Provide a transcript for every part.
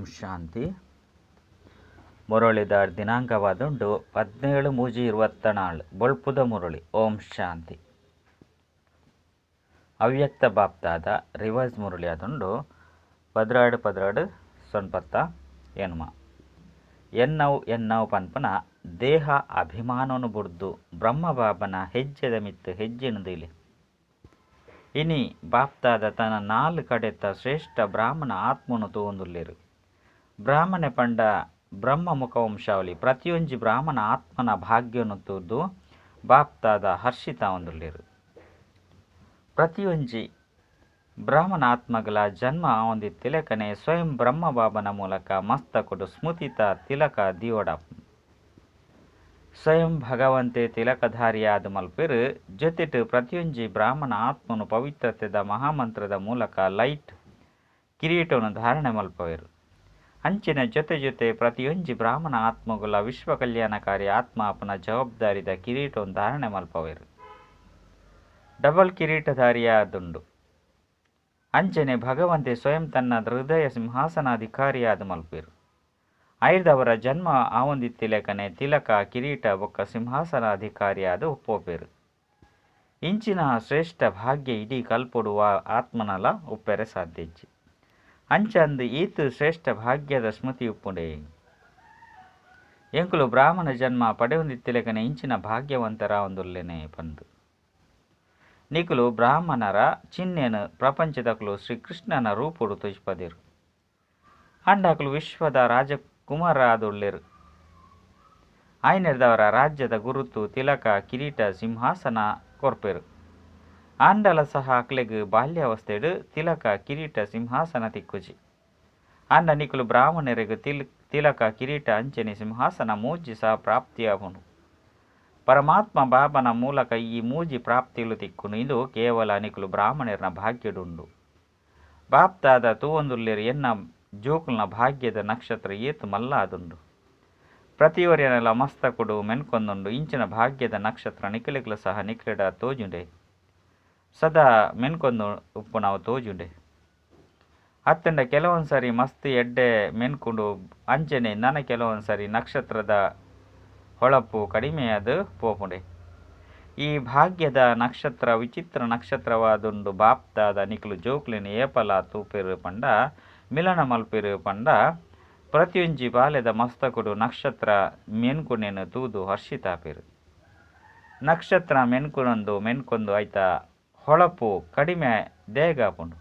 ಓಂ ಶಾಂತಿ. ಮುರಳಿದ ದಿನಾಂಕವಾದುಂಡು 17/3/24 ಬೊಳ್ಪುದ ಮುರಳಿ. ಓಂ ಶಾಂತಿ. ಅವ್ಯಕ್ತ ಬಾಪ್ತಾದ ರಿವೈಸ್ ಮುರಳಿ ಆದುಂಡು 16 ಸೊನ್ಪತ್ತ ಎನ್ಮ ಎನ್ನವು ಪನ್ಪನ ದೇಹ ಅಭಿಮಾನವನ್ನು ಬುಡ್ದು ಬ್ರಹ್ಮಬಾಬನ ಹೆಜ್ಜೆದ ಮಿತ್ತು ಹೆಜ್ಜೆನುದಿಲಿ. ಇನಿ ಬಾಪ್ತಾದ ತನ್ನ 4 ಕಡೆತ ಶ್ರೇಷ್ಠ ಬ್ರಾಹ್ಮಣ ಆತ್ಮನು ತೂಂದುಲ್ಲೇರು. ಬ್ರಾಹ್ಮಣೆ ಪಂಡ ಬ್ರಹ್ಮ ಮುಖವಂಶಾವಳಿ ಪ್ರತಿಯೊಂಜಿ ಬ್ರಾಹ್ಮಣ ಆತ್ಮನ ಭಾಗ್ಯವನ್ನು ತೂದು ಬಾಪ್ತಾದ ಹರ್ಷಿತ ಹೊಂದುಲ್ಲೇರು. ಪ್ರತಿಯೊಂಜಿ ಬ್ರಾಹ್ಮಣ ಆತ್ಮಗಳ ಜನ್ಮ ಹೊಂದಿ ತಿಲಕನೆ ಸ್ವಯಂ ಬ್ರಹ್ಮಬಾಬನ ಮೂಲಕ ಮಸ್ತಕೊಡು ಸ್ಮೃತಿತ ತಿಲಕ ದಿಯೋಡ ಸ್ವಯಂ ಭಗವಂತೆ ತಿಲಕಧಾರಿಯಾದ ಮಲ್ಪೆರು ಜೊತೆಟು ಪ್ರತಿಯೊಂಜಿ ಬ್ರಾಹ್ಮಣ ಆತ್ಮನು ಪವಿತ್ರತೆದ ಮಹಾಮಂತ್ರದ ಮೂಲಕ ಲೈಟ್ ಕಿರೀಟವನ್ನು ಧಾರಣೆ ಮಲ್ಪವೆರು. ಅಂಚಿನ ಜೊತೆ ಪ್ರತಿಯೊಂಜಿ ಬ್ರಾಹ್ಮಣ ಆತ್ಮಗಳ ವಿಶ್ವ ಕಲ್ಯಾಣಕಾರಿ ಆತ್ಮ ಅಪನ ಜವಾಬ್ದಾರಿದ ಕಿರೀಟವನ್ನು ಧಾರಣೆ ಮಲ್ಪವೆರು. ಡಬಲ್ ಕಿರೀಟಧಾರಿಯಾದುಂಡು. ಅಂಚನೆ ಭಗವಂತೆ ಸ್ವಯಂ ತನ್ನ ಹೃದಯ ಸಿಂಹಾಸನಾಧಿಕಾರಿಯಾದ ಮಲ್ಪೆರು. ಐದವರ ಜನ್ಮ ಆವೊಂದಿತ್ತಿಲೆಕನೆ ತಿಲಕ ಕಿರೀಟ ಬೊಕ್ಕ ಸಿಂಹಾಸನಾಧಿಕಾರಿಯಾದ ಉಪ್ಪೋಪೆರು. ಇಂಚಿನ ಶ್ರೇಷ್ಠ ಭಾಗ್ಯ ಇಡೀ ಕಲ್ಪೊಡುವ ಆತ್ಮನಲ ಉಪ್ಪೆರೆ ಸಾಧ್ಯಜ್ಜಿ. ಅಂಚಂದು ಈತು ಶ್ರೇಷ್ಠ ಭಾಗ್ಯದ ಸ್ಮೃತಿ ಉಪ್ಪುಂಡೆ. ಎಂಕುಲು ಬ್ರಾಹ್ಮಣ ಜನ್ಮ ಪಡೆಯೊಂದಿತ್ತಿಲೆಕನೆ ಇಂಚಿನ ಭಾಗ್ಯವಂತರ ಒಂದುಲ್ಲೆನೆ ಪಂದು. ನಿಕುಲು ಬ್ರಾಹ್ಮಣರ ಚಿಹ್ನೆನು ಪ್ರಪಂಚದಕುಲು ಶ್ರೀಕೃಷ್ಣನ ರೂಪುಡು ತುಜ್ಪದಿರು. ಅಂಡಕುಲು ವಿಶ್ವದ ರಾಜಕುಮಾರ ಆದುಲ್ಲೇರು. ಐನೆರ್ದವರ ರಾಜ್ಯದ ಗುರುತು ತಿಲಕ ಕಿರೀಟ ಸಿಂಹಾಸನ ಕೊರ್ಪೆರು. ಆಂಡಲ ಸಹ ಅಕ್ಲೆಗ್ ಬಾಲ್ಯಾವಸ್ಥೆಡು ತಿಲಕ ಕಿರೀಟ ಸಿಂಹಾಸನ ತಿಕ್ಕುಜಿ. ಅಂಡ ನಿಕುಲು ಬ್ರಾಹ್ಮಣರೆಗು ತಿಲಕ ಕಿರೀಟ ಅಂಚನೆ ಸಿಂಹಾಸನ ಮೂಜಿ ಸಹ ಪ್ರಾಪ್ತಿಯಾಗುನು. ಪರಮಾತ್ಮ ಬಾಬನ ಮೂಲಕ ಈ ಮೂಜಿ ಪ್ರಾಪ್ತಿಲು ತಿಕ್ಕುನು. ಇದು ಕೇವಲ ನಿಕುಲು ಬ್ರಾಹ್ಮಣರನ ಭಾಗ್ಯಡುಂಡು. ಬಾಪ್ತಾದ ತೂವೊಂದುಲ್ಲೇರು ಎನ್ನ ಜೋಕುಲ್ನ ಭಾಗ್ಯದ ನಕ್ಷತ್ರ ಏತು ಮಲ್ಲ ಆದುಂಡು. ಪ್ರತಿಯೊರೆಯನೆಲ್ಲ ಮಸ್ತಕುಡು ಮೆನ್ಕೊಂದುಂಡು. ಇಂಚಿನ ಭಾಗ್ಯದ ನಕ್ಷತ್ರ ನಿಖಿಲೆಗ್ಲ ಸಹ ನಿಖಿಲೆಡ ತೋಜುಂಡೆ. ಸದಾ ಮೆನ್ಕೊಂದು ಉಪ್ಪು ನಾವು ತೋಜುಂಡೆ. ಅತ್ತಂಡ ಕೆಲವೊಂದ್ಸರಿ ಮಸ್ತ್ ಎಡ್ಡೆ ಮೆನ್ಕೊಂಡು ಅಂಚನೆ ನನ ಕೆಲವೊಂದ್ಸರಿ ನಕ್ಷತ್ರದ ಹೊಳಪು ಕಡಿಮೆಯಾದ ಪೋಪುಂಡೆ. ಈ ಭಾಗ್ಯದ ನಕ್ಷತ್ರ ವಿಚಿತ್ರ ನಕ್ಷತ್ರವಾದುಂಡು. ಬಾಪ್ತಾದ ನಿಖಲು ಜೋಕ್ಲಿನ ಏಪಲ ತೂಪೆರು ಪಂಡ ಮಿಲನ ಮಲ್ಪೆರು ಪಂಡ ಪ್ರತಿಯೊಂಜಿ ಬಾಲ್ಯದ ಮಸ್ತಕುಡು ನಕ್ಷತ್ರ ಮೆನ್ಕುನೆನು ತೂದು ಹರ್ಷಿತಾಪೆರು. ನಕ್ಷತ್ರ ಮೆನ್ಕೊಂದು ಐತ ಹೊಳಪು ಕಡಿಮೆ ದೇಗಾಪುಂಡು.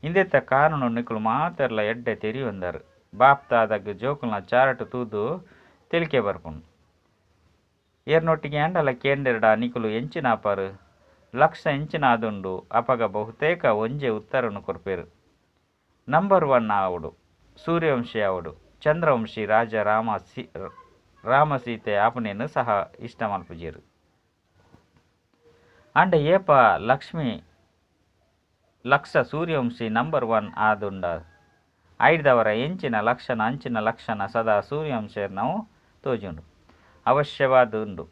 ಇಂದೆತ್ತ ಕಾರಣ ನಿಕುಲು ಮಾತೆರ್ಲ ಎಡ್ಡೆ ತೆರಿಯೊಂದರು. ಬಾಪ್ತಾದಾಗ ಜೋಕುಲ್ನ ಚಾರಟು ತೂದು ತಿಳಿಕೆ ಬರ್ಪುಂಡು. ಏರ್ನೊಟ್ಟಿಗೆ ಆಂಡಲ ಕೇಂದೆರಡ ನಿಕುಲು ಎಂಚಿನಾಪರು ಲಕ್ಷ ಎಂಚಿನ ಆದುಂಡು. ಅಪಗ ಬಹುತೇಕ ಒಂಜೆ ಉತ್ತರನು ಕೊರ್ಪೆರು. ನಂಬರ್ 1 ಆವುಡು ಸೂರ್ಯವಂಶಿ ಆವುಡು. ಚಂದ್ರವಂಶಿ ರಾಜ ರಾಮ ಸೀತೆ ಆಪನೇನು ಸಹ ಇಷ್ಟ ಮಲ್ಪುಜೇರು. ಅಂಡ ಏಪ ಲಕ್ಷ ಸೂರ್ಯವಂಶಿ ನಂಬರ್ 1 ಆದುಂಡ. ಐದವರ ಎಂಚಿನ ಲಕ್ಷಣ ಅಂಚಿನ ಲಕ್ಷಣ ಸದಾ ಸೂರ್ಯವಂಶರ್ನವು ತೋಜುಂಡು. ಅವಶ್ಯವಾದುಂಡು.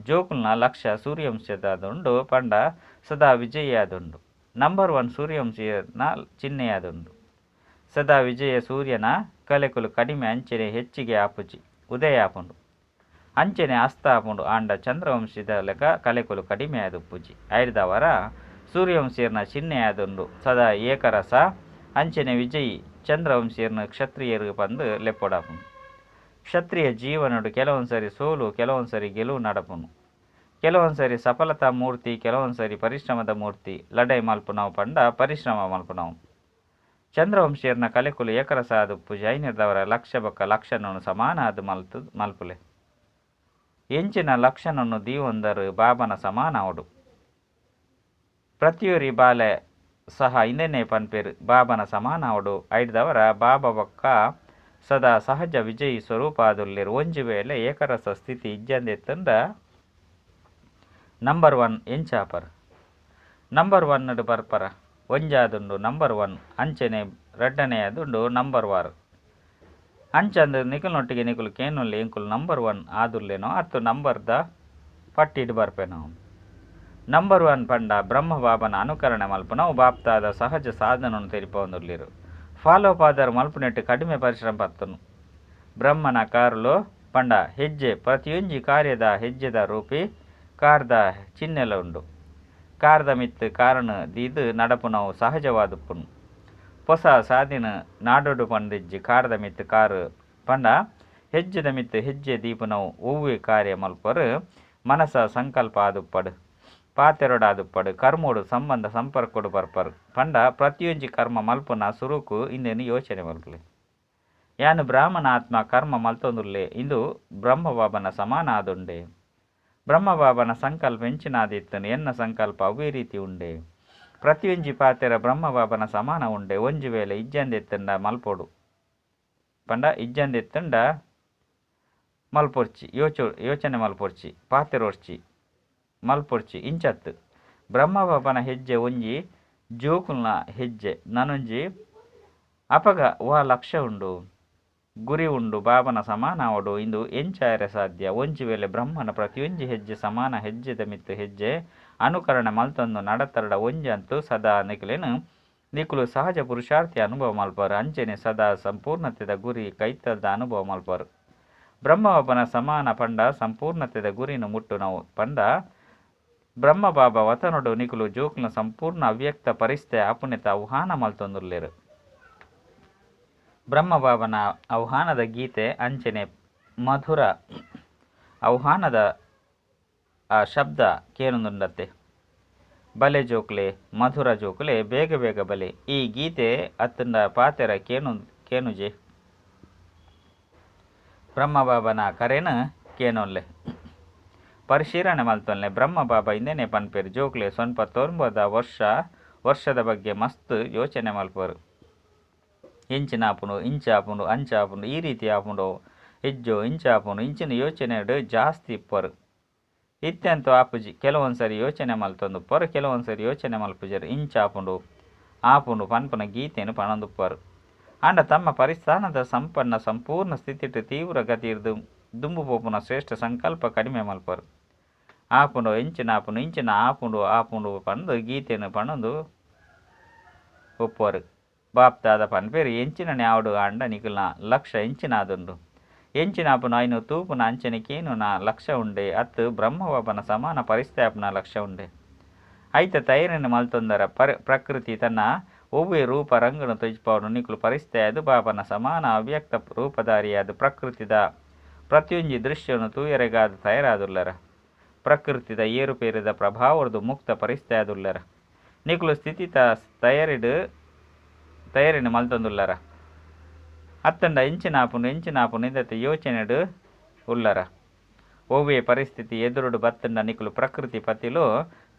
ಜೋಕುಲ್ನ ಲಕ್ಷ ಸೂರ್ಯವಂಶದಾದುಂಡು ಪಂಡ ಸದಾ ವಿಜಯಿಯಾದುಂಡು. ನಂಬರ್ 1 ಸೂರ್ಯವಂಶಿಯನ ಚಿಹ್ನೆಯಾದುಂಡು. ಸದಾ ವಿಜಯ ಸೂರ್ಯನ ಕಲೆಕುಲು ಕಡಿಮೆ ಅಂಚನೆ ಹೆಚ್ಚಿಗೆ ಆಪುಜಿ ಉದಯ ಆಪುಂಡು. ಅಂಚನೆ ಅಸ್ತ ಆಪುಂಡು. ಆಂಡ ಚಂದ್ರವಂಶದ ಲೆಕ್ಕ ಕಲೆಕುಲು ಕಡಿಮೆ ಆದುಪ್ಪುಜಿ. ಐದವರ ಸೂರ್ಯವಂಶೀಯರ್ನ ಚಿಹ್ನೆಯಾದುಂಡು. ಸದಾ ಏಕರಸ ಅಂಚನೆ ವಿಜಯಿ ಚಂದ್ರವಂಶೀಯರ್ನ ಕ್ಷತ್ರಿಯರು ಬಂದು ಲೆಪ್ಪೊಡಾಪುಂಡು. ಕ್ಷತ್ರಿಯ ಜೀವನಡು ಕೆಲವೊಂದ್ಸರಿ ಸೋಲು ಕೆಲವೊಂದ್ಸರಿ ಗೆಲುವು ನಡಪುನು. ಕೆಲವೊಂದ್ಸರಿ ಸಫಲತಾ ಮೂರ್ತಿ ಕೆಲವೊಂದ್ಸರಿ ಪರಿಶ್ರಮದ ಮೂರ್ತಿ. ಲಡೈ ಮಲ್ಪುನವು ಪಂಡ ಪರಿಶ್ರಮ ಮಲ್ಪುನವು. ಚಂದ್ರವಂಶೀಯರ್ನ ಕಲೆಕುಲು ಏಕರಸ ಆದುಪ್ಪುಜಿ. ಐನೆರ್ದವರ ಲಕ್ಷ ಬೊಕ್ಕ ಲಕ್ಷಣನು ಸಮಾನ ಆದು ಮಲ್ಪುಲೆ. ಎಂಚಿನ ಲಕ್ಷಣನು ದೀವೊಂದರು ಬಾಬನ ಸಮಾನ ಅವಡು. ಪ್ರತಿಯೊರಿ ಬಾಲೆ ಸಹ ಇಂದೆನೆ ಪನ್ಪೇರು ಬಾಬನ ಸಮಾನ ಅವಡು. ಐದವರ ಬಾಬಾ ಬೊಕ್ಕ ಸದಾ ಸಹಜ ವಿಜಯಿ ಸ್ವರೂಪ ಆದುಲ್ಲೇರು. ಒಂಜಿ ವೇಳೆ ಏಕರಸ ಸ್ಥಿತಿ ಇಜ್ಜಂದೆತ್ತಂಡ ನಂಬರ್ 1 ಎಂಚಾಪರ. ನಂಬರ್ 1 ಬರ್ಪರ ಒಂಜಾದುಂಡು ನಂಬರ್ 1 ಅಂಚನೆ ರೆಡ್ಡನೆಯಾದುಂಡು ನಂಬರ್ 1. ಅಂಚಂದು ನಿಕುಲ್ನೊಟ್ಟಿಗೆ ನಿಕುಲು ಕೇನುಲ್ಲೆ ಎಂಕುಲು ನಂಬರ್ 1 ಆದುಲ್ಲೇನೋ ಅತ್ತು ನಂಬರ್ದ ಪಟ್ಟಿಡು ಬರ್ಪೆನೋ. ನಂಬರ್ 1 ಪಂಡ ಬ್ರಹ್ಮ ಬಾಬನ ಅನುಕರಣೆ ಮಲ್ಪುನವು ಬಾಪ್ತಾದ ಸಹಜ ಸಾಧನವನ್ನು ತೆರಿಪೊಂದುಲ್ಲೇರು. ಫಾಲೋ ಫಾದರ್ ಮಲ್ಪುನೆಟ್ಟು ಕಡಿಮೆ ಪರಿಶ್ರಮ ಪತ್ತನು. ಬ್ರಹ್ಮನ ಕಾರುలో ಪಂಡ ಹೆಜ್ಜೆ ಪ್ರತಿಯೊಂಜಿ ಕಾರ್ಯದ ಹೆಜ್ಜೆದ ರೂಪಿ ಕಾರ್ದ ಚಿಹ್ನೆಲ ಉಂಡು. ಕಾರ್ದ ಮಿತ್ ಕಾರಣ ದೀದು ನಡಪುನವು ಸಹಜವಾದುಪ್ಪುನು. ಹೊಸ ಸಾಧಿನ ನಾಡೋಡು ಪಂಡಿಜ್ಜಿ ಕಾರ್ದ ಮಿತ್ ಕಾರು ಪಂಡ ಹೆಜ್ಜೆದ ಮಿತ್ ಹೆಜ್ಜೆ ದೀಪುನವು ಒವ್ವೆ ಕಾರ್ಯ ಮಲ್ಪರು ಮನಸ ಸಂಕಲ್ಪ ಆದುಪ್ಪಡು, ಪಾತೆರೊಡು ಆದುಪ್ಪಡು, ಕರ್ಮೋಡು ಸಂಬಂಧ ಸಂಪರ್ಕೋಡು ಬರ್ಪರು ಪಂಡ ಪ್ರತಿಯೊಂಜಿ ಕರ್ಮ ಮಲ್ಪುನ ಸುರುಕು ಇಂದೇನು ಯೋಚನೆ ಮಲ್ಪಲೆ. ಯಾನು ಬ್ರಾಹ್ಮಣ ಆತ್ಮ ಕರ್ಮ ಮಲ್ತೊಂದುಲ್ಲೆ ಇಂದು ಬ್ರಹ್ಮಬಾಬನ ಸಮಾನ ಆದುಂಡೆ. ಬ್ರಹ್ಮಬಾಬನ ಸಂಕಲ್ಪ ಎಂಚಿನಾದಿತ್ತನು ಎನ್ನ ಸಂಕಲ್ಪ ಅವೇ ರೀತಿ ಉಂಡೆ. ಪ್ರತಿಯೊಂಜಿ ಪಾತೆರ ಬ್ರಹ್ಮಬಾಬನ ಸಮಾನ ಉಂಡೆ. ಒಂಜಿ ವೇಳೆ ಇಜ್ಜಂದೆತ್ತಂಡ ಮಲ್ಪೋಡು ಪಂಡ ಇಜ್ಜಂದೆತ್ತಂಡ ಮಲ್ಪೊರ್ಚಿ ಯೋಚನೆ ಮಲ್ಪೊರ್ಚಿ ಪಾತೆರೋರ್ಚಿ ಮಲ್ಪೊರ್ಚಿ ಇಂಚತ್ತು ಬ್ರಹ್ಮಬಾಬನ ಹೆಜ್ಜೆ ಒಂಜಿ ಜೋಕುಲ್ನ ಹೆಜ್ಜೆ ನನೊಂಜಿ ಅಪಗ ವಾ ಲಕ್ಷ್ಯ ಉಂಡು, ಗುರಿ ಉಂಡು, ಬಾಬನ ಸಮಾನ ಅವಡು ಇಂದು ಎಂಚಾಯರೆ ಸಾಧ್ಯ. ಒಂಜಿ ವೇಳೆ ಬ್ರಹ್ಮನ ಪ್ರತಿಯೊಂಜಿ ಹೆಜ್ಜೆ ಸಮಾನ ಹೆಜ್ಜೆದ ಮಿತ್ತು ಹೆಜ್ಜೆ ಅನುಕರಣ ಮಲ್ತೊಂದು ನಡತರಡ ಒಂಜಿ ಅಂತೂ ಸದಾ ನಿಖಲೇನು ನಿಖಲು ಸಹಜ ಪುರುಷಾರ್ಥಿ ಅನುಭವ ಮಲ್ಪರು. ಅಂಚೆನೆ ಸದಾ ಸಂಪೂರ್ಣತೆದ ಗುರಿ ಕೈತಲ್ದ ಅನುಭವ ಮಲ್ಪರು. ಬ್ರಹ್ಮಬಾಬನ ಸಮಾನ ಪಂಡ ಸಂಪೂರ್ಣತೆದ ಗುರಿನು ಮುಟ್ಟು ನಾವು ಪಂಡ ಬ್ರಹ್ಮಬಾಬ ವತನೊಡು ನಿಖಲು ಜೋಕ್ಲ ಸಂಪೂರ್ಣ ಅವ್ಯಕ್ತ ಪರಿಸ್ಥಿತಿ ಅಪುನೆತ ಆಹ್ವಾನ ಮಲ್ತೊಂದುಲ್ಲೇರು. ಬ್ರಹ್ಮಬಾಬನ ಆಹ್ವಾನದ ಗೀತೆ ಅಂಚನೆ ಮಧುರ ಆಹ್ವಾನದ ಆ ಶಬ್ದ ಕೇನುಂದುಂಡತ್ತೆ. ಬಲೆ ಜೋಕ್ಲೆ ಮಧುರ ಜೋಕ್ಲೆ ಬೇಗ ಬೇಗ ಬಲೆ. ಈ ಗೀತೆ ಅತ್ತಂಡ ಪಾತೆರ ಕೇನುಜೆ ಬ್ರಹ್ಮಬಾಬನ ಕರೆನ ಕೇನೊಲ್ಲೆ ಪರಿಶೀಲನೆ ಮಲ್ತೊಲ್ಲೆ. ಬ್ರಹ್ಮಬಾಬ ಇಂದೇನೆ ಪನ್ಪೇರು ಜೋಕ್ಲೆ ಸ್ವಲ್ಪ 90 ವರ್ಷದ ಬಗ್ಗೆ ಮಸ್ತ್ ಯೋಚನೆ ಮಲ್ಪರು. ಇಂಚಿನ ಆಪುಂಡು ಇಂಚ ಆಪುಂಡು ಅಂಚ ಆಪುಂಡು ಈ ರೀತಿ ಆಪುಂಡು ಹೆಜ್ಜೋ ಇಂಚ ಆಪುಂಡು ಇಂಚಿನ ಯೋಚನೆ ಜಾಸ್ತಿ ಇಪ್ಪರು. ಇತ್ತೆಂತೂ ಆಪುಜಿ ಕೆಲವೊಂದ್ಸರಿ ಯೋಚನೆ ಮಲ್ತೊಂದುಪ್ಪರು, ಕೆಲವೊಂದ್ಸರಿ ಯೋಚನೆ ಮಲ್ಪುಜರು ಇಂಚ ಆಪುಂಡು ಆಪುಂಡು ಪನ್ಪನ ಗೀತೆಯನ್ನು ಪಣಂದುಪ್ಪರು. ಅಂಡ ತಮ್ಮ ಪರಿಸ್ಥಾನದ ಸಂಪನ್ನ ಸಂಪೂರ್ಣ ಸ್ಥಿತಿಟ್ಟು ತೀವ್ರ ಗತಿರ್ದು ದುಂಬು ಪೋಪುನ ಶ್ರೇಷ್ಠ ಸಂಕಲ್ಪ ಕಡಿಮೆ ಮಲ್ಪರು. ಆಪುಂಡು ಇಂಚಿನ ಆಪುಂಡು ಇಂಚಿನ ಆಪುಂಡು ಆಪುಂಡು ಪಂದು ಗೀತೆಯನ್ನು ಪಣಂದು ಒಪ್ಪರು. ಬಾಪ್ತಾದ ಪನ್ಪೇರು ಎಂಚಿನನೆ ಆವಡು ಅಂಡ ನಿಖಲ್ನ ಲಕ್ಷ ಎಂಚಿನಾದುಂಡು. ಎಂಚಿನ ಆಪುನ ಐನು ತೂಪುನ ಅಂಚನೆಕೇನು ನಾ ಲಕ್ಷ್ಯ ಉಂಡೆ ಅತ್ತು ಬ್ರಹ್ಮಬಾಬನ ಸಮಾನ ಪರಿಸ್ಥಾಪನ ಲಕ್ಷ್ಯ ಉಂಡೆ. ಐತ ತೈರನ್ನು ಮಲ್ತೊಂದರ ಪ್ರಕೃತಿ ತನ್ನ ಒವ್ವೆ ರೂಪ ರಂಗನು ತೊಜ್ಪಾವನು ನಿಖಲು ಪರಿಸ್ಥಿತಿಯಾದು ಬಾಬನ ಸಮಾನ ಅವ್ಯಕ್ತ ರೂಪಧಾರಿಯಾದ ಪ್ರಕೃತಿದ ಪ್ರತಿಯೊಂಜಿ ದೃಶ್ಯವನ್ನು ತೂಯರೆಗಾದ ತಯಾರಾದುಲ್ಲರ. ಪ್ರಕೃತಿದ ಏರುಪೇರಿದ ಪ್ರಭಾವರದು ಮುಕ್ತ ಪರಿಸ್ಥಿತಿಯಾದುಲ್ಲರ. ನಿಖಲು ಸ್ಥಿತಿತ ತಯಾರಿನ ಮಲ್ತೊಂದುಲ್ಲರ. ಅತ್ತಂಡ ಎಂಚಿನ ಆಪುಂಡು ಇದತ್ತೆ ಯೋಚನೆಡು ಉಲ್ಲರ. ಒವ್ವೆ ಪರಿಸ್ಥಿತಿ ಎದುರುಡು ಬತ್ತಂಡ ನಿಖಲು ಪ್ರಕೃತಿ ಪತಿಲು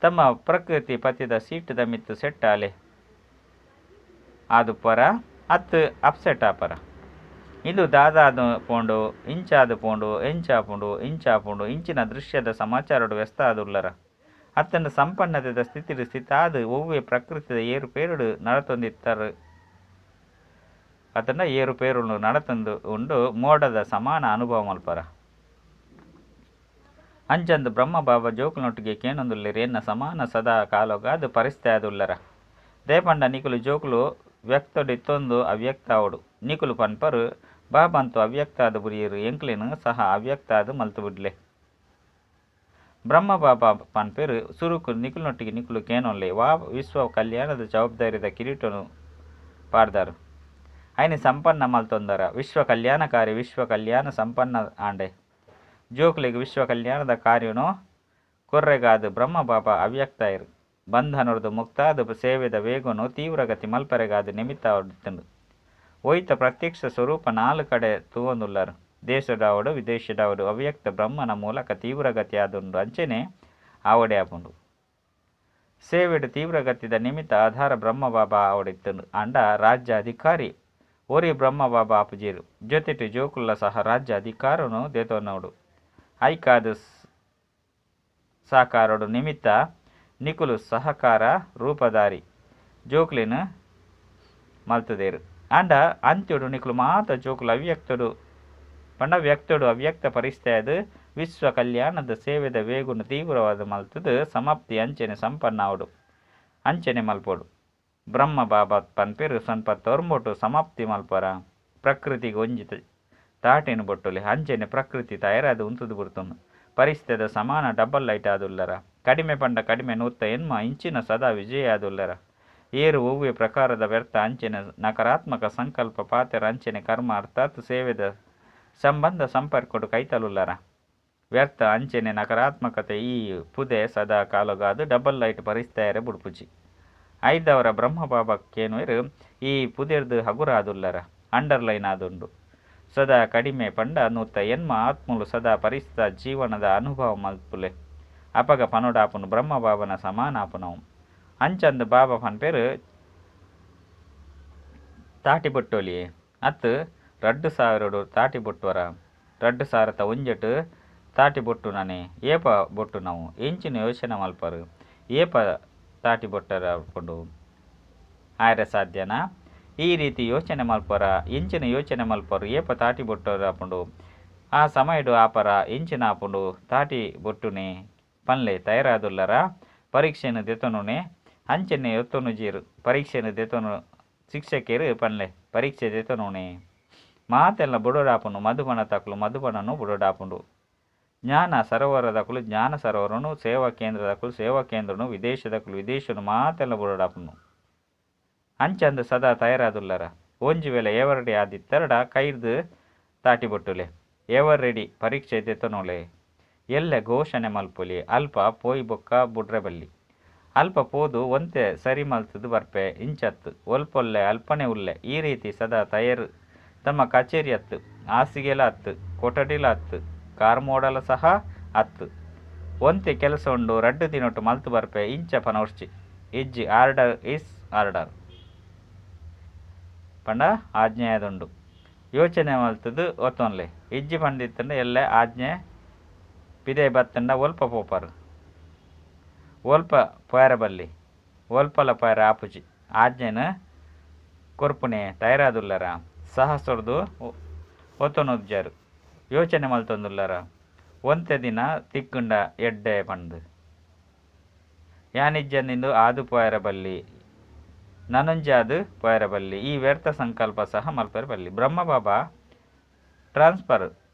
ತಮ್ಮ ಪ್ರಕೃತಿ ಪತಿದ ಸೀಟದ ಮಿತ್ತು ಸೆಟ್ ಆಲೆ ಆದು ಪರ ಅತ್ತು ಅಪ್ಸೆಟ್ ಆಪರ. ಇದು ದಾದಾದು ಪೋಂಡು ಇಂಚಾದು ಪೋಂಡು ಎಂಚಾಪುಂಡು ಇಂಚಾಪುಂಡು ಇಂಚಿನ ದೃಶ್ಯದ ಸಮಾಚಾರಡು ವ್ಯಸ್ತ ಆದುಲ್ಲರ. ಅತ್ತಂಡ ಸಂಪನ್ನತೆದ ಸ್ಥಿತಾದು ಒವ್ವೆ ಪ್ರಕೃತಿದ ಏರುಪೇರುಡು ನಡತೊಂದಿತ್ತರು. ಅತಂಡ ಏರುಪೇರುಳು ನಡತಂದು ಉಂಡು ಮೋಡದ ಸಮಾನ ಅನುಭವ ಮಲ್ಪರ. ಅಂಚಂದು ಬ್ರಹ್ಮಬಾಬಾ ಜೋಕುಲೊಟ್ಟಿಗೆ ಕೇನೊಂದುಲ್ಲೆರು ಎನ್ನ ಸಮಾನ ಸದಾ ಕಾಲೋಗಾದು ಪರಿಸ್ಥಿತಿ ಆದುಲ್ಲರ. ದೇಪಂಡ ನಿಖಲು ಜೋಕುಲು ವ್ಯಕ್ತೊಡಿತ್ತೊಂದು ಅವ್ಯಕ್ತ ಅವಡು ನಿಖಲು ಪನ್ಪರು ಬಾಬಂತು ಅವ್ಯಕ್ತಾದ ಬುರಿಯರು ಎಂಕ್ಲೆನು ಸಹ ಅವ್ಯಕ್ತಾದ ಮಲ್ತು ಬಿಡ್ಲೆ. ಬ್ರಹ್ಮಬಾಬಾ ಪನ್ಪೇರು ಸುರುಕು ನಿಖಲೊಟ್ಟಿಗೆ ನಿಖಲು ಕೇನೊಲ್ಲೆ ವಾ ವಿಶ್ವ ಕಲ್ಯಾಣದ ಜವಾಬ್ದಾರಿದ ಕಿರೀಟನು ಪಾಡ್ದಾರು. ಐನಿ ಸಂಪನ್ನ ಮಲ್ತೊಂದರ ವಿಶ್ವ ಕಲ್ಯಾಣಕಾರಿ ವಿಶ್ವ ಕಲ್ಯಾಣ ಸಂಪನ್ನ ಆಂಡೆ. ಜೋಕ್ಲೆಗೆ ವಿಶ್ವ ಕಲ್ಯಾಣದ ಕಾರ್ಯನು ಕೊರ್ರೆಗಾದು ಬ್ರಹ್ಮಬಾಬಾ ಅವ್ಯಕ್ತ ಇರು. ಬಂಧನರದು ಮುಕ್ತಾದ ಸೇವೆದ ವೇಗನು ತೀವ್ರಗತಿ ಮಲ್ಪರೆಗಾದು ನಿಮಿತ್ತ ಹೊಡ್ತಂಡು. ಒಯ್ತ ಪ್ರತ್ಯಕ್ಷ ಸ್ವರೂಪ 4 ಕಡೆ ತೂವೊಂದುಲ್ಲರು. ದೇಶಡಾವಡು ವಿದೇಶಡಾವಡು ಅವ್ಯಕ್ತ ಬ್ರಹ್ಮನ ಮೂಲಕ ತೀವ್ರಗತಿ ಆದುಂಡು ಅಂಚೆನೆ ಆವಡೆ ಆಪುಂಡು. ಸೇವೆಡು ತೀವ್ರಗತಿದ ನಿಮಿತ್ತ ಆಧಾರ ಬ್ರಹ್ಮಬಾಬಾ ಆವಡಿತ್ತಂಡು. ಅಂಡ ರಾಜ್ಯ ಅಧಿಕಾರಿ ಒರಿ ಬ್ರಹ್ಮಬಾಬಾ ಆಪುಜೀರು ಜೊತೆಟು ಜೋಕುಲ್ಲ ಸಹ ರಾಜ್ಯ ಅಧಿಕಾರನು ದೇತೋನೋಡು. ಐಕಾದು ಸಾಕಾರಡು ನಿಮಿತ್ತ ನಿಖಲು ಸಹಕಾರ ರೂಪಧಾರಿ ಜೋಕ್ಲೆನು ಮಲ್ತುದೇರು. ಅಂಡ ಅಂತ್ಯಡು ನಿಖಲು ಮಾತ ಜೋಕುಲು ಅವ್ಯಕ್ತಡು ಪಂಡ ವ್ಯಕ್ತಡು ಅವ್ಯಕ್ತ ಪರಿಸ್ಥಿತಿಯಾದ ವಿಶ್ವ ಕಲ್ಯಾಣದ ಸೇವೆದ ವೇಗುನು ತೀವ್ರವಾದ ಮಲ್ತದು ಸಮಾಪ್ತಿ ಅಂಚನೆ ಸಂಪನ್ನ ಅವಡು ಅಂಚನೆ ಮಲ್ಪೋಡು. ಬ್ರಹ್ಮ ಬಾಬಾ ಪನ್ಪೇರು ಸ್ವಲ್ಪ ತೊರ್ಂಬೋಟು ಸಮಾಪ್ತಿ ಮಲ್ಪರ ಪ್ರಕೃತಿಗೆ ಒಂಜಿ ತಾಟೆನು ಬೊಟ್ಟುಲಿ ಅಂಚೆನೆ ಪ್ರಕೃತಿ ತಯಾರಾದು ಉಂತುದು ಬಿಡ್ತುನು ಪರಿಸ್ಥಿತಿದ ಸಮಾನ ಡಬಲ್ ಲೈಟ್ ಆದುಲ್ಲರ ಕಡಿಮೆ ಪಂಡ ಕಡಿಮೆ ನೂತ್ತ ಎನ್ಮ ಇಂಚಿನ ಸದಾ ವಿಜಯ ಆದುಲ್ಲರ ಏರು ಒವ್ವೆ ಪ್ರಕಾರದ ವ್ಯರ್ಥ ಅಂಚೆನೆ ನಕಾರಾತ್ಮಕ ಸಂಕಲ್ಪ ಪಾತೆರ ಅಂಚೆನೆ ಕರ್ಮ ಅರ್ಥಾತ್ ಸೇವೆದ ಸಂಬಂಧ ಸಂಪರ್ಕಡು ಕೈತಲುಲ್ಲರ ವ್ಯರ್ಥ ಅಂಚೆನೆ ನಕಾರಾತ್ಮಕತೆ ಈ ಪುದೆ ಸದಾ ಕಾಲಗಾದು ಡಬಲ್ ಲೈಟ್ ಪರಿಸ್ಥಿತಿಯರೆ ಬುಡ್ಪುಜಿ ಐದವರ ಬ್ರಹ್ಮ ಬಾಬಕ್ಕೇನು ಈ ಪುದೆರ್ದು ಹಗುರಾದುಲ್ಲರ ಅಂಡರ್ಲೈನ್ ಆದುಂಡು ಸದಾ ಕಡಿಮೆ ಪಂಡ ನೂತ್ತ ಎನ್ಮ ಆತ್ಮಲು ಸದಾ ಪರಿಸ್ಥಿತ ಜೀವನದ ಅನುಭವ ಮಲ್ಪುಲೆ ಅಪಗ ಪನೋಡಾಪುನು ಬ್ರಹ್ಮ ಬಾಬನ ಸಮಾನಾಪುನವು ಅಂಚಂದು ಬಾಬಾ ಪನ್ಪೇರು ತಾಟಿ ಬೊಟ್ಟೋಲಿ ಅತ್ತು 2,000 ತಾಟಿ ಬೊಟ್ಟುವರ 2,000 ಒಂಜೆಟ್ಟು ತಾಟಿ ಬೊಟ್ಟು ನಾನೇ ಏಪ ಬೊಟ್ಟು ನಾವು ಎಂಚಿನ ಯೋಚನೆ ಮಲ್ಪರು ಏಪ ತಾಟಿ ಬೊಟ್ಟರ ಕೊಂಡು ಆಯ್ರ ಸಾಧ್ಯನಾ ಈ ರೀತಿ ಯೋಚನೆ ಮಲ್ಪರ ಎಂಚಿನ ಯೋಚನೆ ಮಲ್ಪರು ಏಪ ತಾಟಿ ಬೊಟ್ಟರ ಆಪುಂಡು ಆ ಸಮಯಡು ಆಪರ ಎಂಚಿನ ಆಪುಂಡು ತಾಟಿ ಬೊಟ್ಟುನೆ ಪನ್ಲೆ ತಯಾರಾದುಲ್ಲರ ಪರೀಕ್ಷೆನು ದೆತನುನೆ ಅಂಚೆನೆ ಎತ್ತನು ಜೀರು ಪರೀಕ್ಷೆನು ದೆತನು ಶಿಕ್ಷಕರು ಪನ್ಲೆ ಪರೀಕ್ಷೆ ದೆತನುನೆ ಮಾತೆಲ್ಲ ಬುಡೋಡಾಪುಂಡು ಮಧುಬನ ತಕ್ಲು ಮಧುಬನನು ಬುಡೋಡಾಪುಂಡು ಜ್ಞಾನ ಸರೋವರದಕ್ಕಲು ಜ್ಞಾನ ಸರೋವರನು ಸೇವಾ ಕೇಂದ್ರದಕ್ಕಲು ಸೇವಾ ಕೇಂದ್ರನು ವಿದೇಶದಕ್ಕಲು ವಿದೇಶನು ಮಾತೆಲ್ಲ ಬುಡೋಡಾಪುಂಡು ಅಂಚಂದು ಸದಾ ತಯಾರಾದುಲ್ಲರ ಒಂಜಿ ವೇಳೆ ಏವರಡಿ ಆದಿತ್ತರಡ ಕೈರ್ದು ತಾಟಿ ಬೊಟ್ಟುಲೆ ಏವರ್ ರೆಡಿ ಪರೀಕ್ಷೆ ದೆತನುಲೆ ಎಲ್ಲೆ ಘೋಷಣೆ ಮಲ್ಪುಲಿ ಅಲ್ಪ ಪೋಯ್ ಬೊಕ್ಕ ಬುಡ್ರೆ ಬಲ್ಲಿ ಅಲ್ಪ ಪೋದು ಒಂತೆ ಸರಿ ಮಲ್ತದು ಬರ್ಪೆ ಇಂಚತ್ತು ಒಲ್ಪೊಲ್ಲೆ ಅಲ್ಪನೆ ಉಲ್ಲೆ ಈ ರೀತಿ ಸದಾ ತಯಾರು ತಮ್ಮ ಕಚೇರಿ ಹತ್ತು ಹಾಸಿಗೆಲ ಹತ್ತು ಕೊಠಡಿಲ ಹತ್ತು ಕಾರ್ ಮೋಡಲ ಸಹ ಹತ್ತು ಒಂತೆ ಕೆಲಸ ಉಂಡು 2 ದಿನೊಟ್ಟು ಮಲ್ತು ಬರ್ಪೆ ಇಂಚ ಪನೋರ್ಚಿ ಇಜ್ಜಿ ಆರ್ಡರ್ ಇಸ್ ಆರ್ಡರ್ ಪಂಡ ಆಜ್ಞೆ ಆದುಂಡು ಯೋಚನೆ ಮಲ್ತದು ಒತ್ತೊನ್ಲೆ ಇಜ್ಜಿ ಪಂಡಿತ್ತಂಡ ಎಲ್ಲ ಆಜ್ಞೆ ಪಿದೆ ಬತ್ತಂಡ ಒಲ್ಪ ಪೋಪರು ಒಲ್ಪ ಪೋಯರ ಬಲ್ಲಿ ಒಲ್ಪಲ ಪೋಯರ ಆಪುಜಿ ಆಜ್ಞೆನ ಕೊರ್ಪುನೆ ತಯಾರಾದುಲ್ಲರ ಸಹಸ್ರದು ಒತ್ತೊನುಜ್ಜಾರು ಯೋಚನೆ ಮಲ್ತೊಂದುಲ್ಲರ ಒಂತೆ ದಿನ ತಿಕ್ಕುಂಡ ಎಡ್ಡೆ ಪಂಡು ಯಾನಿಜ್ಜನಿಂದು ಆದು ಪೋಯರ ಬಲ್ಲಿ ನನಂಜಾದು ಪೋಯರ ಬಲ್ಲಿ ಈ ವ್ಯರ್ಥ ಸಂಕಲ್ಪ ಸಹ ಮಲ್ಪರ ಬಲ್ಲಿ ಬ್ರಹ್ಮ ಬಾಬಾ ಟ್ರಾನ್ಸ್ಫರ್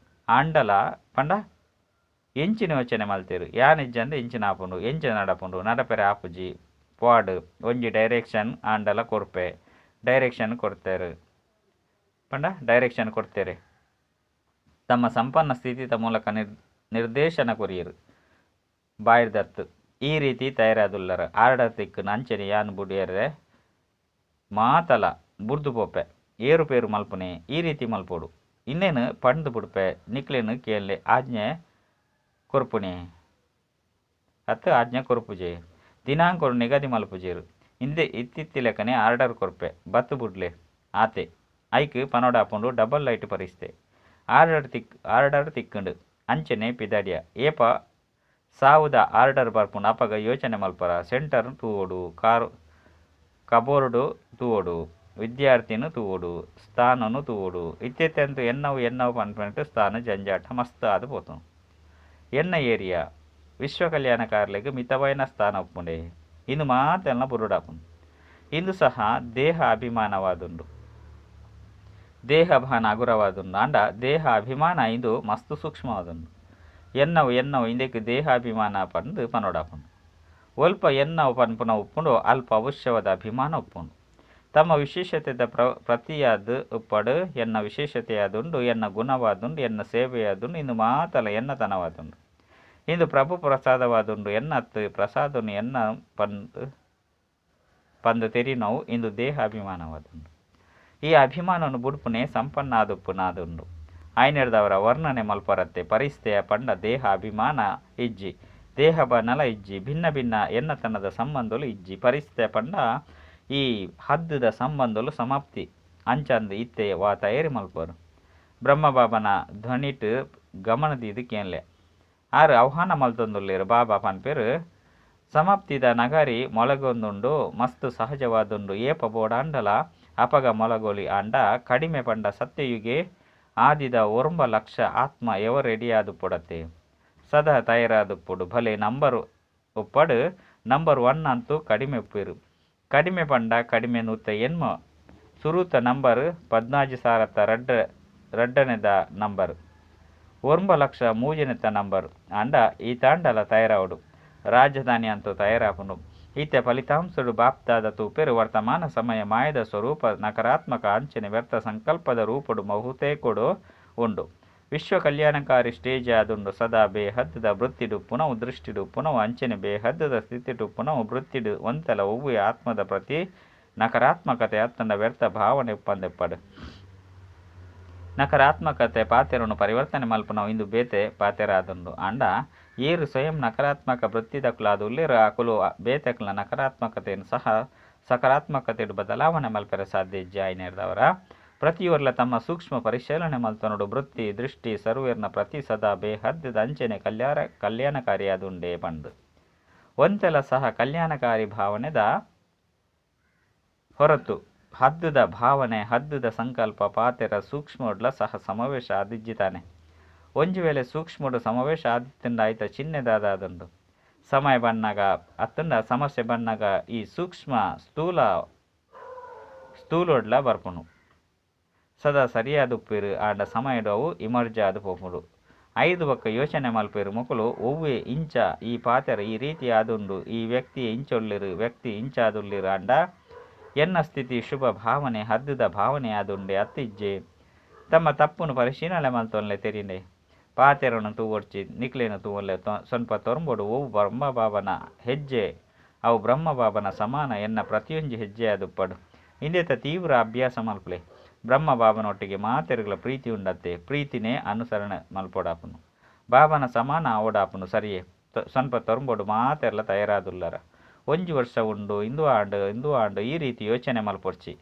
ಆಂಡಲ ಪಂಡ ಎಂಚಿನ ಯೋಚನೆ ಮಲ್ತೇರು ಯಾನಿಜ್ಜಂದು ಎಂಚಿನ ಆಪುಂಡು ಎಂಚ ನಡಪುಂಡು ನಡಪೆರೆ ಆಪುಜಿ ಪಾಡ್ ಒಂಜಿ ಡೈರೆಕ್ಷನ್ ಆಂಡಲ ಕೊರ್ಪೆ ಡೈರೆಕ್ಷನ್ ಕೊಡ್ತೇರು ಪಂಡ ಡೈರೆಕ್ಷನ್ ಕೊಡ್ತೇರೆ ತಮ್ಮ ಸಂಪನ್ನ ಸ್ಥಿತಿದ ಮೂಲಕ ನಿರ್ದೇಶನ ಕೊರಿಯರು ಬಾಯಿರ್ದತ್ತು ಈ ರೀತಿ ತಯಾರಾದುಲ್ಲರ ಆರ್ಡರ್ ತಿಕ್ಕು ನಂಚನೆ ಯಾನು ಬುಡಿಯರೆ ಮಾತಲ ಬುರ್ದು ಪೋಪೆ ಏರುಪೇರು ಮಲ್ಪುನೆ ಈ ರೀತಿ ಮಲ್ಪೋಡು ಇನ್ನೇನು ಪಂಡು ಬುಡ್ಪೆ ನಿಕ್ಲೇನು ಕೇಳಲೆ ಆಜ್ಞೆ ಕೊರ್ಪುನೆ ಅತ್ತು ಆಜ್ಞೆ ಕೊರ್ಪುಜೆ ದಿನಾಂಕ ನಿಗದಿ ಮಲ್ಪುಜೇರು ಹಿಂದೆ ಇತ್ತಿತ್ತಿಲೆಕ್ಕನೆ ಆರ್ಡರ್ ಕೊರ್ಪೆ ಬತ್ತು ಬುಡ್ಲೆ ಆತೆ ಐಕ್ ಪನೋಡಾಪುಂಡು ಡಬಲ್ ಲೈಟ್ ಪರಿಸ್ಥೆ ಆರ್ಡರ್ ತಿಕ್ಕುಂಡು ಅಂಚನೆ ಪಿದಾಡಿಯ ಏಪ ಸಾವುದ ಆರ್ಡರ್ ಬರ್ಪುಂಡು ಅಪಗ ಯೋಚನೆ ಮಲ್ಪರ ಸೆಂಟರ್ ತೂವೋಡು ಕಾರು ಕಬೋರ್ಡು ತೂವೋಡು ವಿದ್ಯಾರ್ಥಿನು ತೂವೋಡು ಸ್ಥಾನನು ತೂವೋಡು ಇತ್ತೆಂತು ಎನ್ನವು ಪನ್ಪೆಂಟು ಸ್ಥಾನ ಜಂಜಾಟ ಮಸ್ತ್ ಆದು ಪೋತು ಎನ್ನ ಏರಿಯಾ ವಿಶ್ವ ಕಲ್ಯಾಣಕಾರ್ಲೆಗ್ ಮಿತವೈನ ಸ್ಥಾನ ಒಪ್ಪುಂಡೆ ಇನ್ನು ಮಾತೆಲ್ಲ ಬುರುಡಾಪುಂಡು ಇಂದು ಸಹ ದೇಹ ಅಭಿಮಾನವಾದುಂಡು ದೇಹ ಭಾನ ಹಗುರವಾದುಂಡು ಅಂಡ ದೇಹ ಅಭಿಮಾನ ಇಂದು ಮಸ್ತು ಸೂಕ್ಷ್ಮವಾದುಂಡು ಎನ್ನವು ಇಂದಕ್ಕೆ ದೇಹಾಭಿಮಾನ ಪಂದು ಪನೋಡಾಪುಂಡು ಒಲ್ಪ ಎನ್ನವು ಪನ್ಪುನ ಉಪ್ಪುಂಡು ಅಲ್ಪ ಅವಶ್ಯವಾದ ಅಭಿಮಾನ ಉಪ್ಪುಂಡು ತಮ್ಮ ವಿಶೇಷತೆದ ಪ್ರತಿಯಾದ ಉಪ್ಪಡು ಎನ್ನ ವಿಶೇಷತೆಯಾದುಂಡು ಎನ್ನ ಗುಣವಾದುಂಡು ಎನ್ನ ಸೇವೆಯಾದುಂಡು ಇಂದು ಮಾತಲ ಎನ್ನತನವಾದುಂಡು ಇಂದು ಪ್ರಭು ಪ್ರಸಾದವಾದುಂಡು ಎನ್ನತ್ತು ಪ್ರಸಾದನು ಎನ್ನ ಪಂದು ತೆರಿನವು ಇಂದು ದೇಹ ಅಭಿಮಾನವಾದುಂಡು ಈ ಅಭಿಮಾನವನ್ನು ಬುಡ್ಪುನೆ ಸಂಪನ್ನ ಆದುಪ್ಪುನಾದುಂಡು ಆಯ್ನೆಡ್ದವರ ವರ್ಣನೆ ಮಲ್ಪರತ್ತೆ ಪರಿಸ್ಥೆಯ ಪಂಡ ದೇಹ ಅಭಿಮಾನ ಇಜ್ಜಿ ದೇಹ ಬನಲ ಇಜ್ಜಿ ಭಿನ್ನ ಭಿನ್ನ ಎನ್ನತನದ ಸಂಬಂಧಲು ಇಜ್ಜಿ ಪರಿಸ್ಥೆಯ ಪಂಡ ಈ ಹದ್ದದ ಸಂಬಂಧಲು ಸಮಾಪ್ತಿ ಅಂಚಂದು ಇತ್ತೆ ವಾ ತಯಾರಿ ಮಲ್ಪರು ಬ್ರಹ್ಮಬಾಬನ ಧ್ವನಿಟ್ ಗಮನದಿದು ಕೇನ್ಲೆ ಆರು ಆಹ್ವಾನ ಮಲ್ತೊಂದುಲ್ಲೇರು ಬಾಬಾ ಪನ್ಪೇರು ಸಮಾಪ್ತಿದ ನಗರಿ ಮೊಳಗೊಂದುಂಡು ಮಸ್ತು ಸಹಜವಾದುಂಡು ಏಪ ಬೋಡಾಂಡಲ ಅಪಗ ಮೊಳಗೋಲಿ ಆಂಡ ಕಡಿಮೆ ಪಂಡ ಸತ್ಯಯುಗೆ ಆದಿದ 1 ಲಕ್ಷ ಆತ್ಮ ರೆಡಿಯಾದು ಪೊಡತೆ ಸದಾ ತಯಾರಾದು ಪೊಡು ಭಲೆ ನಂಬರ್ ಉಪ್ಪಡು ನಂಬರ್ 1 ಅಂತೂ ಕಡಿಮೆ ಉಪ್ಪಿರು ಕಡಿಮೆ ಪಂಡ ಕಡಿಮೆ ನೂತ ಎನ್ಮ ಸುರೂತ ನಂಬರ್ 14,000 ರಡ್ಡನೆದ ನಂಬರ್ 1,00,000 ಮೂಜನೆತ ನಂಬರ್ ಅಂಡ ಈ ತಾಂಡಲ ತಯಾರಾವಡು ರಾಜಧಾನಿ ಅಂತೂ ತಯಾರಾಪುಂಡು. ಈತೆ ಫಲಿತಾಂಶಡು ಬಾಪ್ತಾದ ತೂಪೆರು ವರ್ತಮಾನ ಸಮಯ ಮಾಯದ ಸ್ವರೂಪ ನಕಾರಾತ್ಮಕ ಅಂಚನೆ ವ್ಯರ್ಥ ಸಂಕಲ್ಪದ ರೂಪಡು ಬಹುತೇಕೊಡು ಉಂಡು. ವಿಶ್ವ ಕಲ್ಯಾಣಕಾರಿ ಸ್ಟೇಜ್ ಆದುಂಡು ಸದಾ ಬೇಹದ್ದದ ವೃತ್ತಿಡು ಪುನಃ ದೃಷ್ಟಿಡು ಪುನಃ ಅಂಚನೆ ಬೇಹದ್ದದ ಸ್ಥಿತಿಡು ಪುನಃ ವೃತ್ತಿಡು ಒಂತಲ ಒವ್ವೆ ಆತ್ಮದ ಪ್ರತಿ ನಕಾರಾತ್ಮಕತೆ ಅತ್ತಂಡ ವ್ಯರ್ಥ ಭಾವನೆ ಉಪ್ಪಂದೆಪ್ಪಡು. ನಕಾರಾತ್ಮಕತೆ ಪಾತೆರನ್ನು ಪರಿವರ್ತನೆ ಮಲ್ಪನವು ಇಂದು ಬೇತೆ ಪಾತೆರಾದುಂಡು ಅಂಡ ಏರು ಸ್ವಯಂ ನಕಾರಾತ್ಮಕ ವೃತ್ತಿದಕ್ಲಾದು ಉಲ್ಲೇರು ಆಕುಲು ಬೇತೆಕ್ಲ ನಕಾರಾತ್ಮಕತೆಯನ್ನು ಸಹ ಸಕಾರಾತ್ಮಕತೆಡು ಬದಲಾವಣೆ ಮಲ್ಪೆರ ಸಾಧ್ಯ ಜಾಯ್ನೇರ್ದವರ ಪ್ರತಿಯೊರ್ಲ ತಮ್ಮ ಸೂಕ್ಷ್ಮ ಪರಿಶೀಲನೆ ಮಲ್ತನೋಡು ವೃತ್ತಿ ದೃಷ್ಟಿ ಸರ್ವೇರ್ನ ಪ್ರತಿ ಸದಾ ಬೇಹದ್ದದ ಅಂಚನೆ ಕಲ್ಯಾಣಕಾರಿಯಾದುಂಡೇ ಬಂದು ಒಂತೆಲ ಸಹ ಕಲ್ಯಾಣಕಾರಿ ಭಾವನೆದ ಹೊರತು ಹದ್ದುದ ಭಾವನೆ ಹದ್ದುದ ಸಂಕಲ್ಪ ಪಾತೆರ ಸೂಕ್ಷ್ಮಡ್ಲ ಸಹ ಸಮಾವೇಶ ಆದಿಜ್ಜಿತಾನೆ. ಒಂಜು ವೇಳೆ ಸೂಕ್ಷ್ಮಡು ಸಮಾವೇಶ ಆದಿತ್ತಂಡ ಆಯ್ತ ಚಿನ್ನದಾದಂಡು ಸಮಯ ಬಣ್ಣಗ ಅತ್ತಂಡ ಸಮಸ್ಯೆ ಬಣ್ಣಗ ಈ ಸೂಕ್ಷ್ಮ ಸ್ಥೂಲೊಡ್ಲ ಬರ್ಪುನು ಸದಾ ಸರಿಯಾದ ಉಪ್ಪಿರು ಆಂಡ ಸಮಯಡು ಅವು ಇಮರ್ಜ ಆದು ಪೋಪುಡು 5 ಬಕ್ಕ ಯೋಚನೆ ಮಲ್ಪೇರು ಮೊಕಲು ಒವ್ವೆ ಇಂಚ ಈ ಪಾತೆರ ಈ ರೀತಿ ಆದುಂಡು ಈ ವ್ಯಕ್ತಿ ಇಂಚೊಳ್ಳಿರು ವ್ಯಕ್ತಿ ಇಂಚಾದುಳ್ಳಿರು ಅಂಡ ಎನ್ನ ಸ್ಥಿತಿ ಶುಭ ಭಾವನೆ ಹದ್ದುದ ಭಾವನೆ ಆದುಂಡೆ ಅತ್ತಿಜ್ಜೆ ತಮ್ಮ ತಪ್ಪುನು ಪರಿಶೀಲನೆ ಮಲ್ತೊನ್ಲೆ ತೆರಿಂಡೆ ಪಾತೆರನು ತೂವೊಡ್ಚಿ ನಿಕ್ಲೇನು ತೂವೊಲ್ಲೆ ಸ್ವಲ್ಪ ತೊರಂಬೋಡು ಓವು ಬ್ರಹ್ಮಬಾಬನ ಹೆಜ್ಜೆ ಅವು ಬ್ರಹ್ಮಬಾಬನ ಸಮಾನ ಎನ್ನ ಪ್ರತಿಯೊಂದು ಹೆಜ್ಜೆ ಅದುಪ್ಪಡು ಇಂದೇತ ತೀವ್ರ ಅಭ್ಯಾಸ ಮಲ್ಪಲೆ ಬ್ರಹ್ಮಬಾಬನೊಟ್ಟಿಗೆ ಮಾತೆರುಗಳ ಪ್ರೀತಿ ಉಂಡತ್ತೆ ಪ್ರೀತಿನೇ ಅನುಸರಣೆ ಮಲ್ಪೊಡಾಪುನು ಬಾಬನ ಸಮಾನ ಅವಡಾಪುನು ಸರಿಯೇ ಸ್ವಲ್ಪ ತೊರಂಬೋಡು ಮಾತೆರ್ಲ ತಯಾರಾದುಲ್ಲರ 1 ವರ್ಷ ಉಂಡು ಇಂದು ಆಂಡು ಈ ರೀತಿ ಯೋಚನೆ ಮಲ್ಪೊಡ್ಚಿ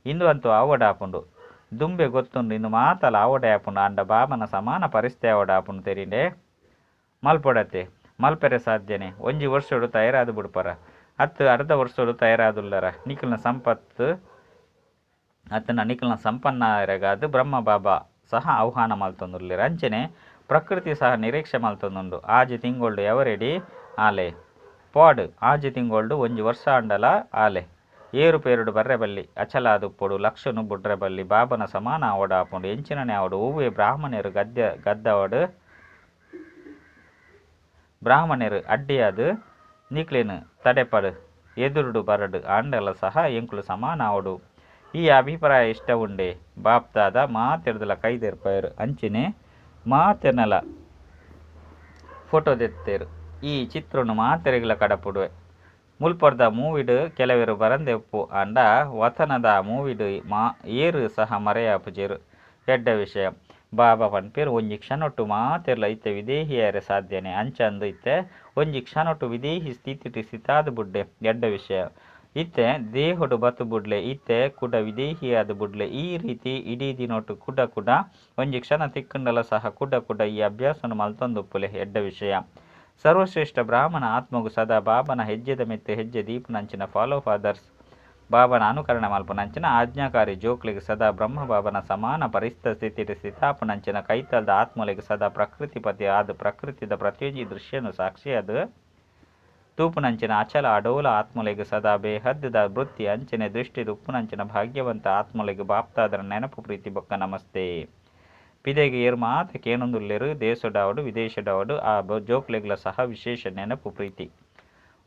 ಇಂದು ಅಂತೂ ಆವಡಾಪುಂಡು ದುಂಬೆ ಗೊತ್ತುಂಡು ಇನ್ನು ಮಾತಲ ಆವಡೆ ಆಪುಂಡು ಅಂಡ ಬಾಬನ ಸಮಾನ ಪರಿಸ್ಥಿತಿ ಆವಡಾಪುಂಡು ತೆರಿಂಡೆ ಮಲ್ಪೊಡತ್ತೆ ಮಲ್ಪೆರೆ ಸಾಧ್ಯನೆ 1 ವರ್ಷಡು ತಯಾರಾದು ಬಿಡ್ಪರ ಅರ್ಧ ವರ್ಷಡು ತಯಾರಾದುಲ್ಲರ ನಿಖಿಲ್ನ ಸಂಪತ್ತು ಅತ್ತನ ನಿಖಿಲ್ನ ಸಂಪನ್ನರೆಗಾದು ಬ್ರಹ್ಮ ಬಾಬಾ ಸಹ ಆಹ್ವಾನ ಮಲ್ತೊಂದುರ್ಲಿರ ಅಂಚನೆ ಪ್ರಕೃತಿ ಸಹ ನಿರೀಕ್ಷೆ ಮಲ್ತೊಂದುಂಡು ಆಜಿ ತಿಂಗೊಳ್ಡು ಎವರೆಡಿ ಆಲೆ ಪಾಡ್ ಆಜಿ ತಿಂಗೊಳ್ಡು 1 ವರ್ಷ ಅಂಡಲ ಆಲೆ ಏರು ಪೇರುಡು ಬರ್ರೆಬಲ್ಲಿ ಅಚಲಾದುಪ್ಪೊಡು ಲಕ್ಷನು ಬುಡ್ರೆಬಲ್ಲಿ ಬಾಬನ ಸಮಾನ ಆವಡ ಆಪುಂಡು ಎಂಚಿನನೆ ಆವಡು ಒವ್ವೆ ಬ್ರಾಹ್ಮಣರು ಗದ್ದವಡು ಬ್ರಾಹ್ಮಣರು ಅಡ್ಡಿಯಾದು ನಿಕ್ಲೇನು ತಡೆಪಡು ಎದುರುಡು ಬರಡು ಅಂಡಲ ಸಹ ಎಂಕುಲು ಸಮಾನ ಆವಡು ಈ ಅಭಿಪ್ರಾಯ ಇಷ್ಟ ಉಂಡೆ ಬಾಪ್ತಾದ ಮಾತೆರ್ದಲ ಕೈದೆರ್ಪಯರು ಅಂಚಿನೆ ಮಾತೆರ್ನಲ ಫೋಟೋ ದೆತ್ತೇರು ಈ ಚಿತ್ರನು ಮಾತೆರೆಗಳ ಕಡಪುಡುವೆ ಮುಲ್ಪರ್ದ ಮೂವಿಡು ಕೆಲವರು ಬರಂದೆಪ್ಪು ಅಂಡ ವತನದ ಮೂವಿಡು ಏರು ಸಹ ಮರೆಯಾಪುಜೇರು ಎಡ್ಡ ವಿಷಯ ಬಾಬಾ ಪನ್ಪೇರು ಒಂಜಿ ಕ್ಷಣೊಟ್ಟು ಮಾತೆರ್ಲ ಇತ್ತೆ ವಿದೇಹಿಯಾರೆ ಸಾಧ್ಯನೆ ಅಂಚಂದು ಇತ್ತೆ ಒಂಜಿ ಕ್ಷಣೊಟ್ಟು ವಿದೇಹಿ ಸ್ಥಿತಿ ಸಿತಾದು ಬುಡ್ಡೆ ಎಡ್ಡ ವಿಷಯ ಇತ್ತೆ ದೇಹೊಡು ಬತ್ತು ಬುಡ್ಲೆ ಇತ್ತೆ ಕುಡ ವಿದೇಹಿಯಾದ ಬುಡ್ಲೆ ಈ ರೀತಿ ಇಡೀ ದಿನೊಟ್ಟು ಕುಡ ಒಂಜಿ ಕ್ಷಣ ತಿಕ್ಕಂಡಲ ಸಹ ಕುಡ ಈ ಅಭ್ಯಾಸನು ಮಲ್ತೊಂದುಪ್ಪುಲೆ ಎಡ್ಡ ವಿಷಯ ಸರ್ವಶ್ರೇಷ್ಠ ಬ್ರಾಹ್ಮಣ ಆತ್ಮಗು ಸದಾ ಬಾಬನ ಹೆಜ್ಜೆದ ಮೆತ್ತೆ ಹೆಜ್ಜೆ ದೀಪನಂಚಿನ ಫಾಲೋ ಫಾದರ್ಸ್ ಬಾಬನ ಅನುಕರಣ ಮಲ್ಪನಂಚಿನ ಆಜ್ಞಾಕಾರಿ ಜೋಕ್ಲಿಗೆ ಸದಾ ಬ್ರಹ್ಮ ಬಾಬನ ಸಮಾನ ಪರಿಸ್ಥಿತಿ ಸ್ಥಿತಾಪನಂಚಿನ ಕೈತಲ್ದ ಆತ್ಮಲಿಗೆ ಸದಾ ಪ್ರಕೃತಿಪತಿ ಆದ ಪ್ರಕೃತಿದ ಪ್ರತಿಯೊಂದು ದೃಶ್ಯನು ಸಾಕ್ಷಿಯಾದ ತೂಪುನಂಚಿನ ಅಚಲ ಅಡೋಲ ಆತ್ಮಲಿಗೆ ಸದಾ ಬೇಹದ್ದದ ವೃತ್ತಿ ಅಂಚನೆ ದೃಷ್ಟಿ ಉಪ್ಪುನಂಚಿನ ಭಾಗ್ಯವಂತ ಆತ್ಮಲಿಗೆ ಬಾಪ್ತಾದರ ನೆನಪು ಪ್ರೀತಿ ಬೊಕ್ಕ ನಮಸ್ತೆ ಪಿದೆಗೆ ಏರು ಮಾತ ಕೇನೊಂದುಲ್ಲೆರು ದೇಶಡಾವಡು ವಿದೇಶಡಾವಡು ಆ ಜೋಕ್ಲೆಗಳ ಸಹ ವಿಶೇಷ ನೆನಪು ಪ್ರೀತಿ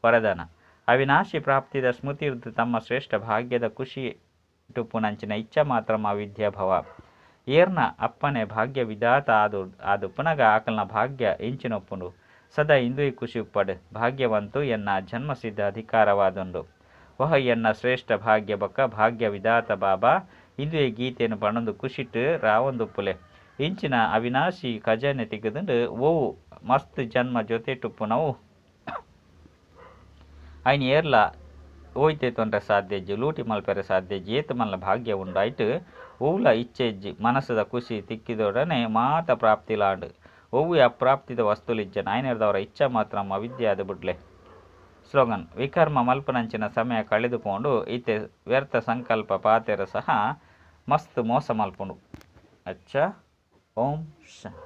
ವರದಾನ ಅವಿನಾಶಿ ಪ್ರಾಪ್ತಿದ ಸ್ಮೃತಿರ್ದು ತಮ್ಮ ಶ್ರೇಷ್ಠ ಭಾಗ್ಯದ ಖುಷಿ ಟುಪ್ಪುನಂಚಿನ ಇಚ್ಛ ಮಾತ್ರ ವಿದ್ಯಾಭವ ಏರ್ನ ಅಪ್ಪನೆ ಭಾಗ್ಯ ವಿಧಾತ ಆದು ಪುನಗ ಆಕಲ್ನ ಭಾಗ್ಯ ಇಂಚಿನೊಪ್ಪುಂಡು ಸದಾ ಇಂದು ಖುಷಿ ಉಪ್ಪಡು ಭಾಗ್ಯವಂತು ಎನ್ನ ಜನ್ಮಸಿದ್ಧ ಅಧಿಕಾರವಾದುಂಡು ವಹ ಎನ್ನ ಶ್ರೇಷ್ಠ ಭಾಗ್ಯ ಬಕ್ಕ ಭಾಗ್ಯ ವಿಧಾತ ಬಾಬಾ ಇಂದು ಗೀತೆಯನ್ನು ಪಣೊಂದು ಖುಷಿಟ್ಟು ರಾವೊಂದುಪ್ಪುಲೆ ಇಂಚಿನ ಅವಿನಾಶಿ ಖಜಾನೆ ತೆಗೆದುಂಡು ಓವು ಮಸ್ತ್ ಜನ್ಮ ಜೊತೆ ಟುಪ್ಪುನವು ಐನ್ ಏರ್ಲ ಓಯ್ತೆ ತೊಂದರೆ ಸಾಧ್ಯಜ್ಜಿ ಲೂಟಿ ಮಲ್ಪೆರೆ ಸಾಧ್ಯಜ್ಜಿ ಏತು ಮಲ್ಲ ಭಾಗ್ಯ ಉಂಡು ಐಟು ಓವ್ಲ ಇಚ್ಛೆಜ್ಜಿ ಮನಸ್ಸದ ಖುಷಿ ತಿಕ್ಕಿದೊಡನೆ ಮಾತ ಪ್ರಾಪ್ತಿಲಾಂಡು ಒವ್ವೆ ಅಪ್ರಾಪ್ತಿದ ವಸ್ತುಲಿಜ್ಜ ನಾಯನೇರ್ದವರ ಇಚ್ಛ ಮಾತ್ರ ಅವಿದ್ಯೆ ಆದ ಬಿಡ್ಲೆ ಸ್ಲೋಗನ್ ವಿಕರ್ಮ ಮಲ್ಪನಂಚಿನ ಸಮಯ ಕಳೆದುಕೊಂಡು ಈತೆ ವ್ಯರ್ಥ ಸಂಕಲ್ಪ ಪಾತೆರ ಸಹ ಮಸ್ತ್ ಮೋಸ ಮಲ್ಪುಂಡು ಅಚ್ಚ ಓಂ ಶ